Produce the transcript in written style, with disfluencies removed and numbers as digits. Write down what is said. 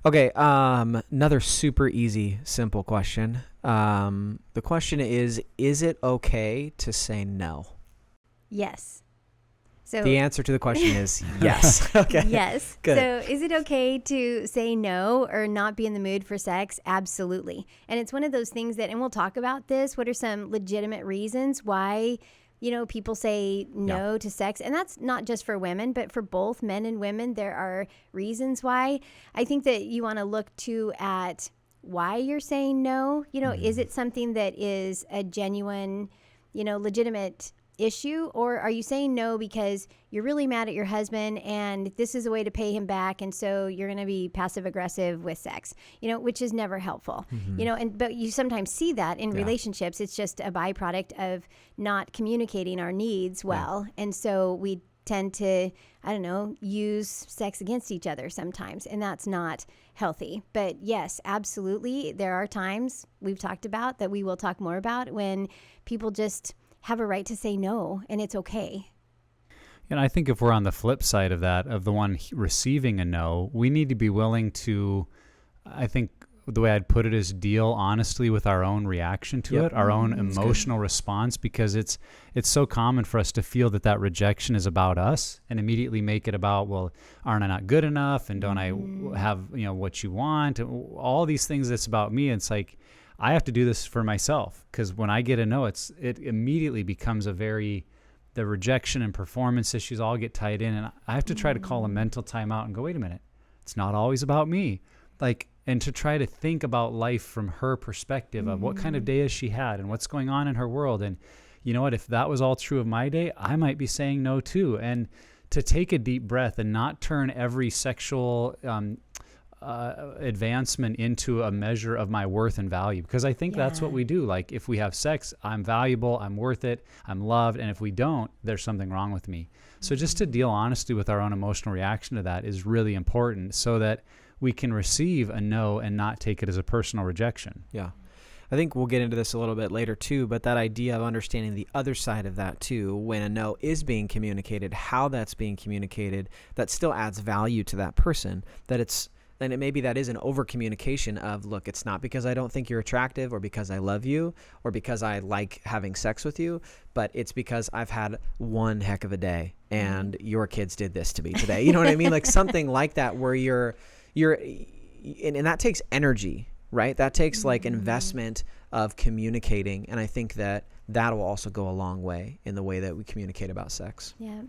Okay, another super easy, simple question. The question is it okay to say no? Yes. So The answer to the question is yes. Okay. yes. Good. So is it okay to say no or not be in the mood for sex? Absolutely. And it's one of those things that, and we'll talk about this, what are some legitimate reasons why, people say no to sex? And that's not just for women, but for both men and women, there are reasons why. I think that you want to look too at why you're saying no. Is it something that is a genuine, legitimate issue, or are you saying no because you're really mad at your husband and this is a way to pay him back, and so you're going to be passive aggressive with sex, which is never helpful. But you sometimes see that in relationships. It's just a byproduct of not communicating our needs well, and so we tend to, use sex against each other sometimes, and that's not healthy. But yes, absolutely, there are times we've talked about that we will talk more about when people just have a right to say no, and it's okay. And I think if we're on the flip side of that, of the one receiving a no, we need to be willing to, I think the way I'd put it is deal honestly with our own reaction to it, our own emotional response, because it's so common for us to feel that rejection is about us and immediately make it about, well, aren't I not good enough? And don't I have, what you want? All these things that's about me. It's like, I have to do this for myself, because when I get a no, it immediately becomes the rejection and performance issues all get tied in. And I have to try to call a mental timeout and go, wait a minute, it's not always about me. And to try to think about life from her perspective of what kind of day has she had and what's going on in her world. And you know what, if that was all true of my day, I might be saying no too. And to take a deep breath and not turn every sexual advancement into a measure of my worth and value, because I think that's what we do. Like, if we have sex, I'm valuable, I'm worth it, I'm loved, and if we don't, there's something wrong with me. So just to deal honestly with our own emotional reaction to that is really important, so that we can receive a no and not take it as a personal rejection. Yeah. I think we'll get into this a little bit later too, but that idea of understanding the other side of that too, when a no is being communicated, how that's being communicated, that still adds value to that person, then maybe that is an over communication of, look, it's not because I don't think you're attractive or because I love you or because I like having sex with you, but it's because I've had one heck of a day and your kids did this to me today. You know what I mean? Like something like that, where and that takes energy, right? That takes like investment of communicating. And I think that will also go a long way in the way that we communicate about sex. Yeah.